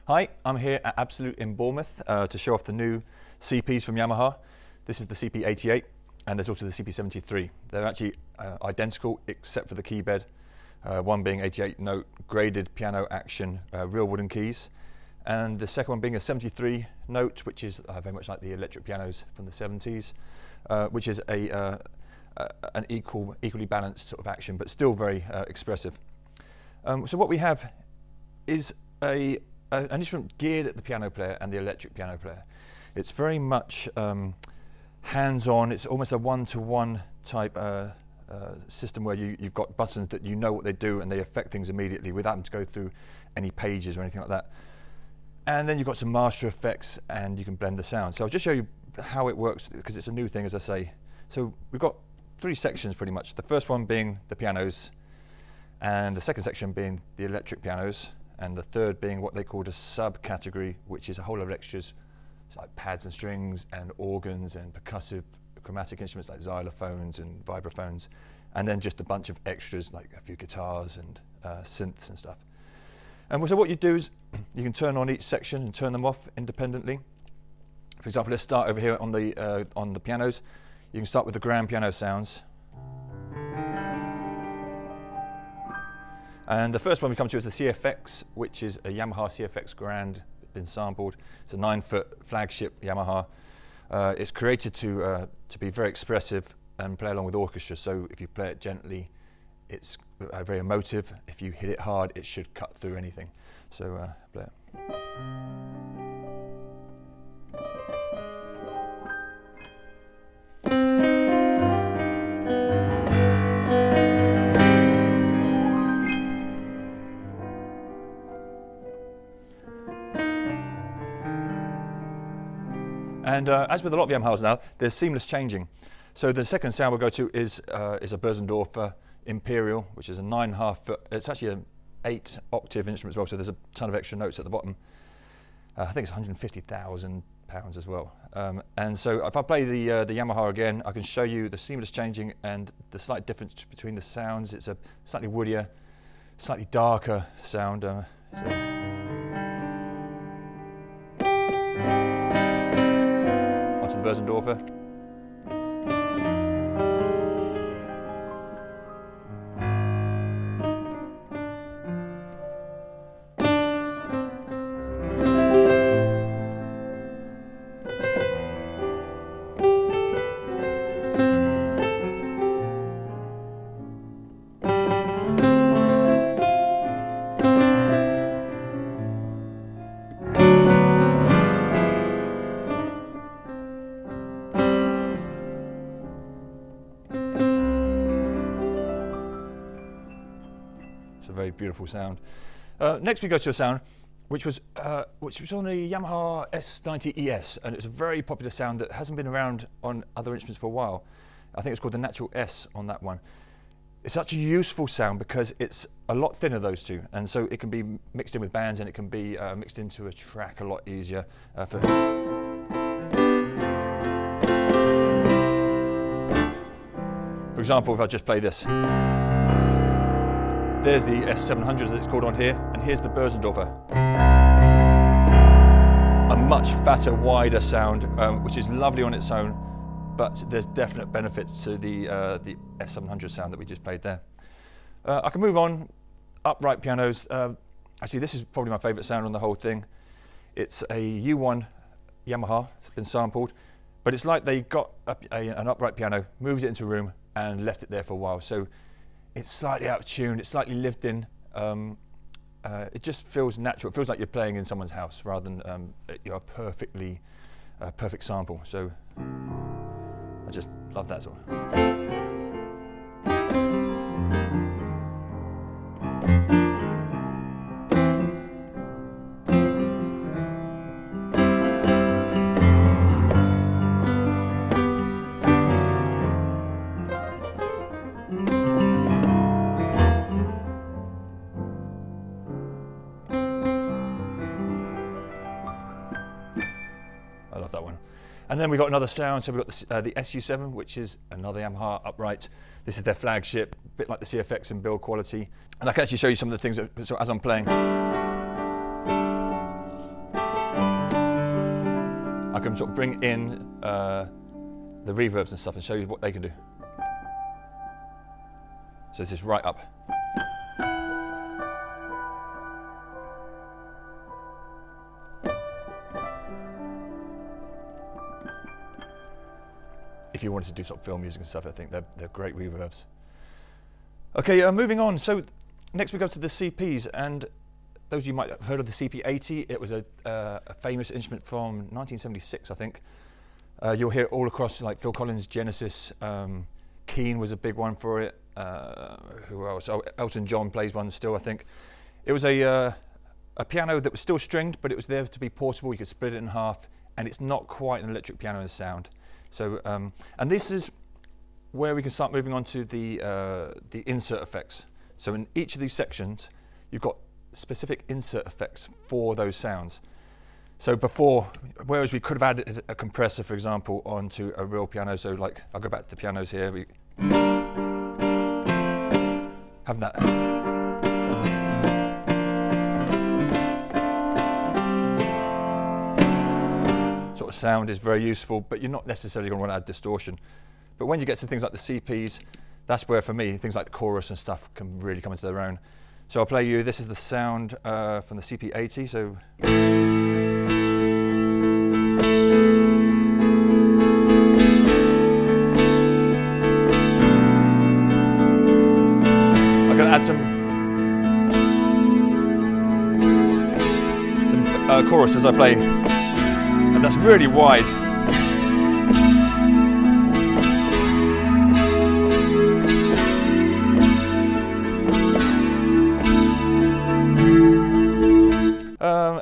Hi, I'm here at Absolute in Bournemouth to show off the new CPs from Yamaha. This is the CP88 and there's also the CP73. They're actually identical except for the key bed, one being 88 note graded piano action real wooden keys, and the second one being a 73 note, which is very much like the electric pianos from the 70s, which is an equally balanced sort of action but still very expressive. So what we have is an instrument geared at the piano player and the electric piano player. It's very much hands-on. It's almost a one-to-one type system where you've got buttons that you know what they do and they affect things immediately without having to go through any pages or anything like that. And then you've got some master effects and you can blend the sound. So I'll just show you how it works because it's a new thing, as I say. So we've got three sections pretty much. The first one being the pianos, and the second section being the electric pianos, and the third being what they called a subcategory, which is a whole lot of extras, so like pads and strings and organs and percussive chromatic instruments like xylophones and vibraphones, and then just a bunch of extras like a few guitars and synths and stuff. And so what you do is you can turn on each section and turn them off independently. For example, let's start over here on the pianos. You can start with the grand piano sounds. And the first one we come to is the CFX, which is a Yamaha CFX Grand, been sampled. It's a 9-foot flagship Yamaha. It's created to be very expressive and play along with orchestra. So if you play it gently, it's very emotive. If you hit it hard, it should cut through anything. So play it. And as with a lot of Yamahas now, there's seamless changing. So the second sound we'll go to is a Bösendorfer Imperial, which is a 9.5 foot. It's actually an 8-octave instrument as well, so there's a ton of extra notes at the bottom. I think it's £150,000 as well. And so if I play the Yamaha again, I can show you the seamless changing and the slight difference between the sounds. It's a slightly woodier, slightly darker sound. Onto the Bösendorfer. It's a very beautiful sound. Next we go to a sound which was on the Yamaha S90 ES, and it's a very popular sound that hasn't been around on other instruments for a while. I think it's called the Natural S on that one. It's such a useful sound because it's a lot thinner, those two, and so it can be mixed in with bands and it can be mixed into a track a lot easier. For example, if I just play this. There's the S700 as it's called on here, and here's the Bösendorfer. A much fatter, wider sound, which is lovely on its own, but there's definite benefits to the S700 sound that we just played there. I can move on. Upright pianos. Actually, this is probably my favourite sound on the whole thing. It's a U1 Yamaha. It's been sampled, but it's like they got an upright piano, moved it into a room, and left it there for a while. So it's slightly out of tune, it's slightly lived in. It just feels natural. It feels like you're playing in someone's house rather than a perfect sample. So I just love that sort of. I love that one. And then we got another sound, so we've got the SU7, which is another Yamaha upright. This is their flagship, a bit like the CFX in build quality. And I can actually show you some of the things that, so as I'm playing. can sort of bring in the reverbs and stuff and show you what they can do. So this is right up. If you wanted to do sort of film music and stuff, I think they're great reverbs. Okay, moving on. So next we go to the CPs, and those of you might have heard of the CP80. It was a famous instrument from 1976, I think. You'll hear it all across, like Phil Collins, Genesis, Keane was a big one for it. Who else? Oh, Elton John plays one still, I think. It was a piano that was still stringed, but it was there to be portable. You could split it in half, and it's not quite an electric piano in sound. So, and this is where we can start moving on to the insert effects. So in each of these sections, you've got specific insert effects for those sounds. So before, whereas we could have added a compressor, for example, onto a real piano, so like, I'll go back to the pianos here, we have that. Sort of sound is very useful, but you're not necessarily going to want to add distortion. But when you get to things like the CPs, that's where, for me, things like the chorus and stuff can really come into their own. So I'll play you, this is the sound from the CP80, so. I'm going to add some chorus as I play, and that's really wide.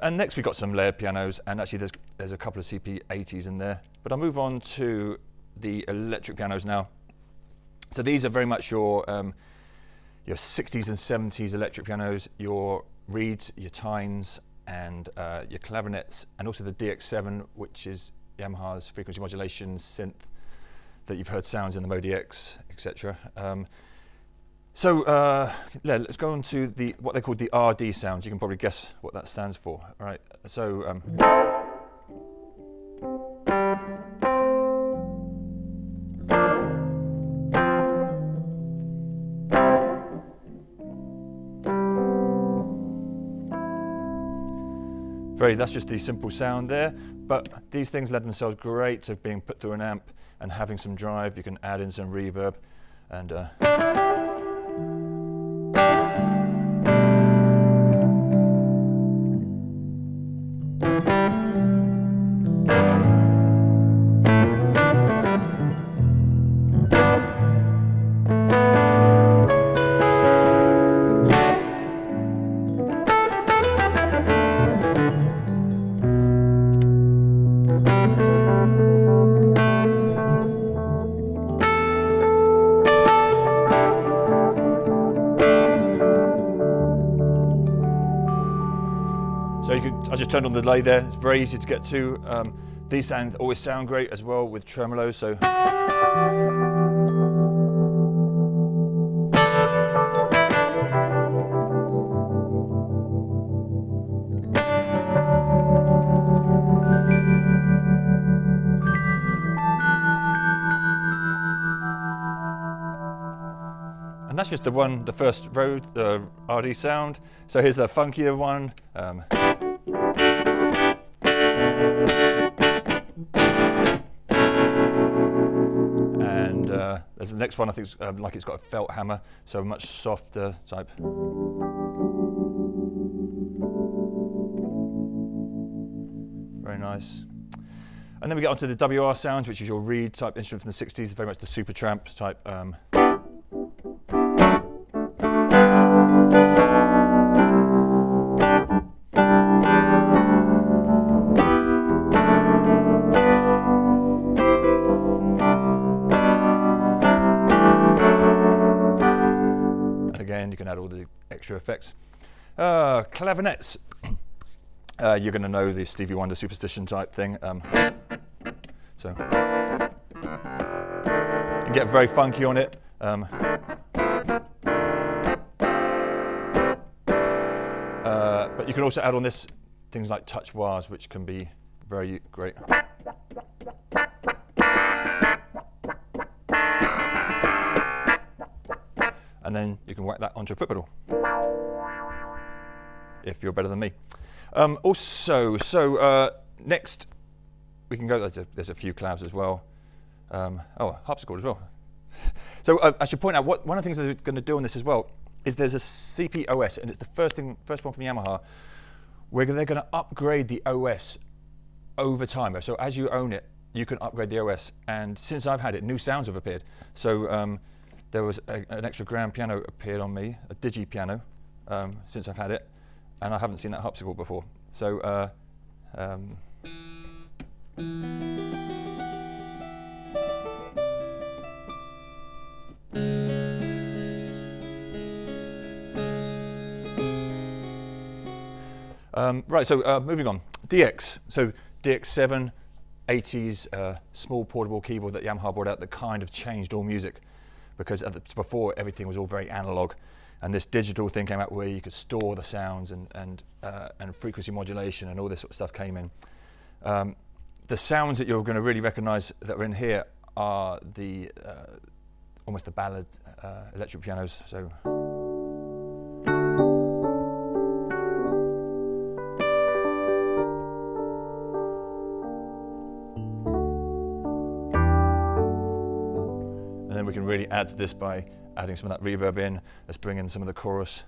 And next we've got some layered pianos, and actually there's a couple of CP80s in there. But I'll move on to the electric pianos now. So these are very much your 60s and 70s electric pianos, your reeds, your tines, and your clavinets, and also the DX7, which is Yamaha's frequency modulation synth that you've heard sounds in the Modi X, etc. So let's go on to what they call the RD sounds. You can probably guess what that stands for. All right. So that's just the simple sound there. But these things lend themselves great to being put through an amp and having some drive. You can add in some reverb and. I just turned on the delay there. It's very easy to get to. These sounds always sound great as well with tremolo. So and that's just the first row, the RD sound. So here's a funkier one. And there's the next one, I think it's like it's got a felt hammer, so a much softer type. Very nice. And then we get onto the WR sounds, which is your reed type instrument from the 60s, very much the Supertramp type. You can add all the extra effects. Clavinets. You're going to know the Stevie Wonder Superstition type thing. So you can get very funky on it. But you can also add on this things like touch wahs, which can be very great. And then you can whack that onto a foot pedal, if you're better than me. Next we can go, there's a few clouds as well. Oh, harpsichord as well. So I should point out, one of the things that we're going to do on this as well is there's a CP OS, and it's the first one from Yamaha, where they're going to upgrade the OS over time. So as you own it, you can upgrade the OS, and since I've had it, new sounds have appeared. So there was an extra grand piano appeared on me, a digi piano, since I've had it, and I haven't seen that harpsichord before. So right, so moving on, DX. So DX7, 80s, small portable keyboard that Yamaha brought out that kind of changed all music, because before everything was all very analog, and this digital thing came out where you could store the sounds and frequency modulation and all this sort of stuff came in. The sounds that you're going to really recognise that are in here are the almost the ballad electric pianos. So. And then we can really add to this by adding some of that reverb in. Let's bring in some of the chorus.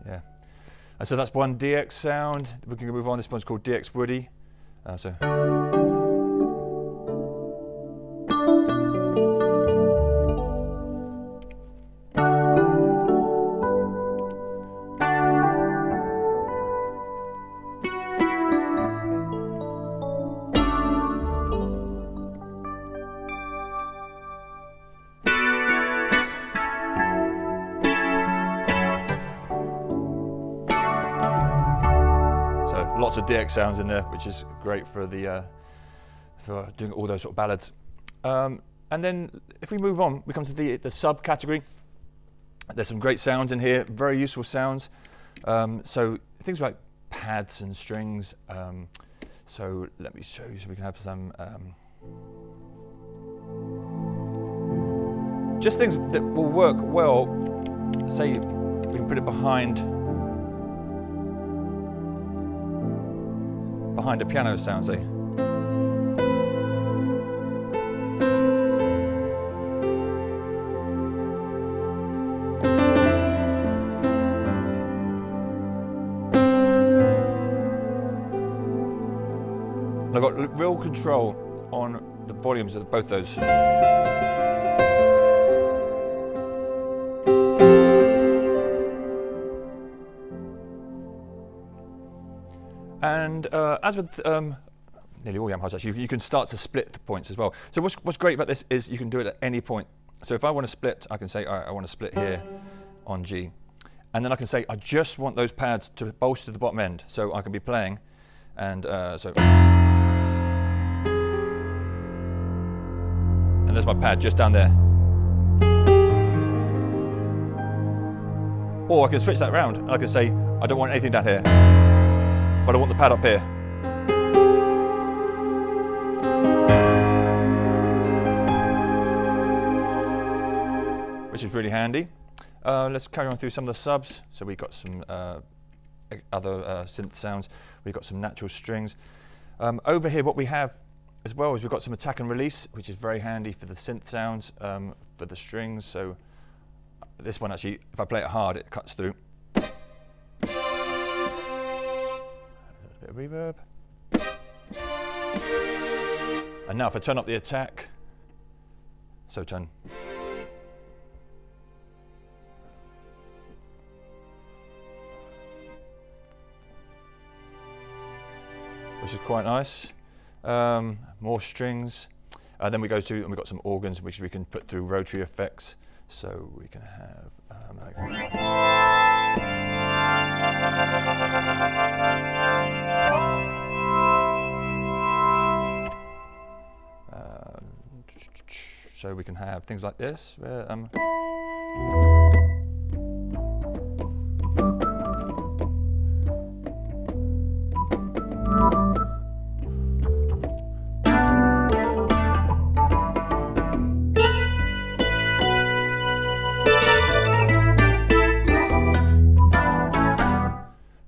Yeah, and so that's one DX sound. We can move on. This one's called DX Woody. Lots of DX sounds in there, which is great for the for doing all those sort of ballads. And then if we move on, we come to the subcategory. There's some great sounds in here, very useful sounds. So things like pads and strings. So let me show you, so we can have some just things that will work well. Say we can put it behind a piano sound, say. And I've got real control on the volumes of both those. And as with nearly all Yamahas, actually, you can start to split the points as well. So what's great about this is you can do it at any point. So if I want to split, I can say, all right, I want to split here on G. And then I can say, I just want those pads to bolster the bottom end. So I can be playing, and and there's my pad just down there. Or I can switch that around, and I can say, I don't want anything down here, but I want the pad up here. Which is really handy. Let's carry on through some of the subs. So we've got some other synth sounds. We've got some natural strings. Over here, what we have as well is we've got some attack and release, which is very handy for the synth sounds, for the strings. So this one actually, if I play it hard, it cuts through. Bit of reverb. And now if I turn up the attack, so turn. which is quite nice. More strings. Then we go to, and we've got some organs which we can put through rotary effects. So we can have so we can have things like this. Where,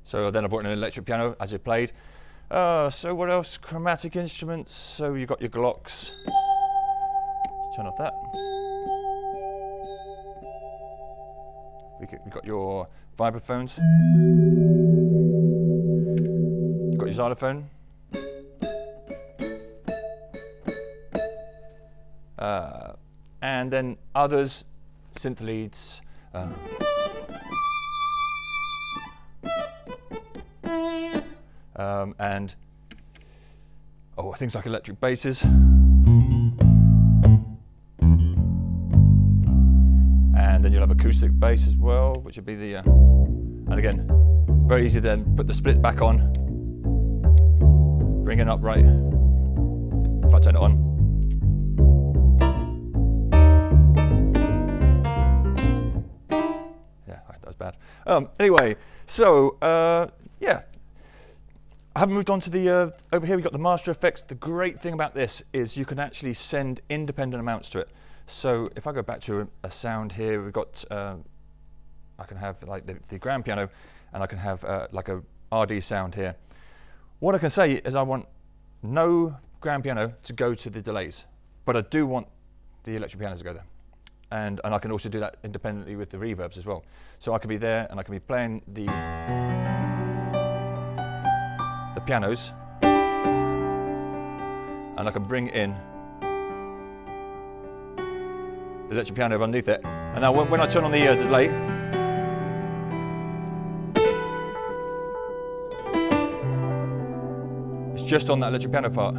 so then I brought in an electric piano as it played. So what else? Chromatic instruments. So you've got your glocks. Let's turn off that. We've got your vibraphones. You've got your xylophone. And then others, synth leads. And things like electric basses, and then you'll have acoustic bass as well, which would be the and again, very easy. Then put the split back on, bring it up right. If I turn it on, yeah, that was bad. Anyway, so yeah. I haven't moved on to the, over here we've got the master effects. The great thing about this is you can actually send independent amounts to it. So if I go back to a sound here, we've got, I can have like the grand piano, and I can have like a RD sound here. What I can say is I want no grand piano to go to the delays, but I do want the electric piano to go there. And I can also do that independently with the reverbs as well. So I can be there and I can be playing the pianos, and I can bring in the electric piano underneath it. And now when I turn on the delay, it's just on that electric piano part.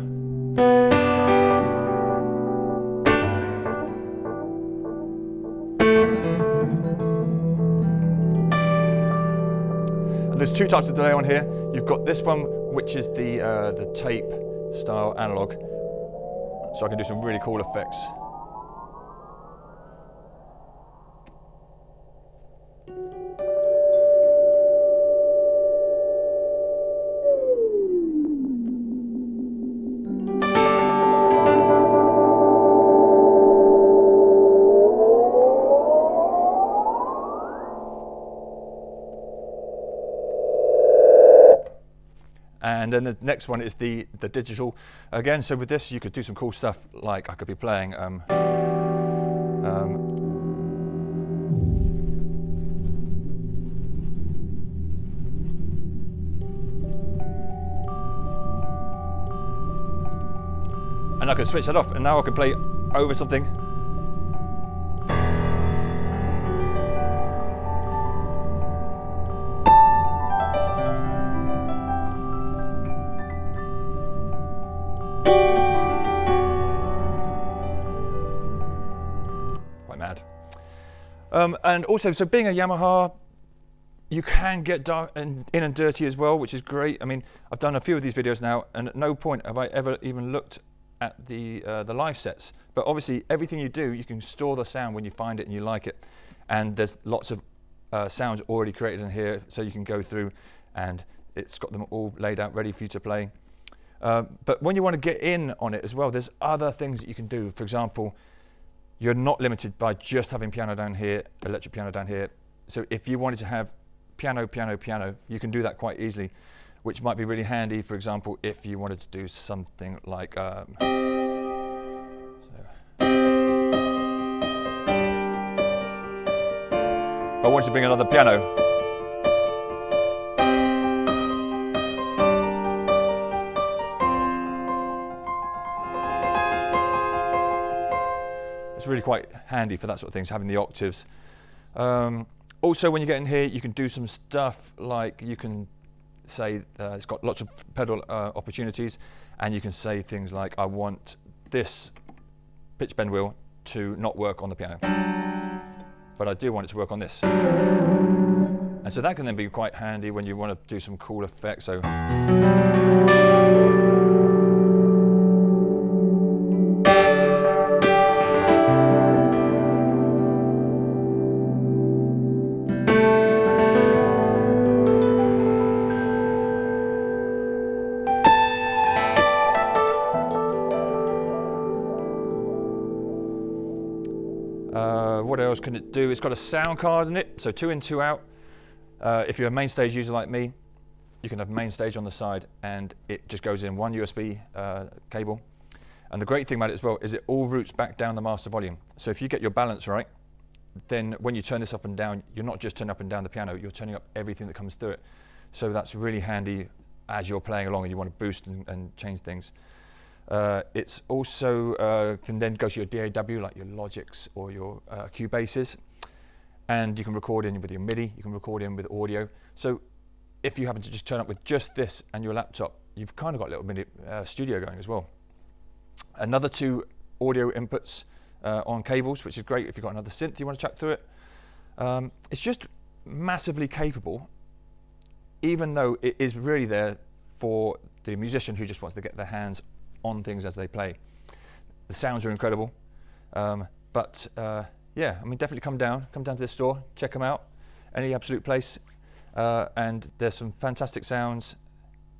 And there's two types of delay on here. You've got this one, which is the tape style analog. So I can do some really cool effects. And then the next one is the digital. Again, so with this you could do some cool stuff, like I could be playing and I can switch that off, and now I can play over something. And also, so being a Yamaha, you can get dark and in and dirty as well, which is great. I mean, I've done a few of these videos now, and at no point have I ever even looked at the live sets. But obviously, everything you do, you can store the sound when you find it and you like it. And there's lots of sounds already created in here, so you can go through, and it's got them all laid out ready for you to play. But when you want to get in on it as well, there's other things that you can do. For example, you're not limited by just having piano down here, electric piano down here. So if you wanted to have piano, piano, piano, you can do that quite easily, which might be really handy, for example, if you wanted to do something like I wanted to bring another piano. It's really quite handy for that sort of things, having the octaves. Also, when you get in here, you can do some stuff like you can say it's got lots of pedal opportunities, and you can say things like, I want this pitch bend wheel to not work on the piano, but I do want it to work on this. And so that can then be quite handy when you want to do some cool effects. So what else can it do? It's got a sound card in it, so 2 in, 2 out. If you're a main stage user like me, you can have main stage on the side, and it just goes in one USB cable. And the great thing about it as well is it all routes back down the master volume. So if you get your balance right, then when you turn this up and down, you're not just turning up and down the piano, you're turning up everything that comes through it. So that's really handy as you're playing along and you want to boost and change things. It's also can then go to your DAW, like your Logics or your Cubases, and you can record in with your MIDI, you can record in with audio. So if you happen to just turn up with just this and your laptop, you've kind of got a little MIDI studio going as well. Another 2 audio inputs on cables, which is great if you've got another synth you want to chuck through it. It's just massively capable, even though it is really there for the musician who just wants to get their hands on things as they play. The sounds are incredible, but yeah, I mean, definitely come down to the store, check them out, any absolute place, and there's some fantastic sounds,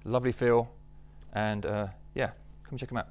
lovely feel, and yeah, come check them out.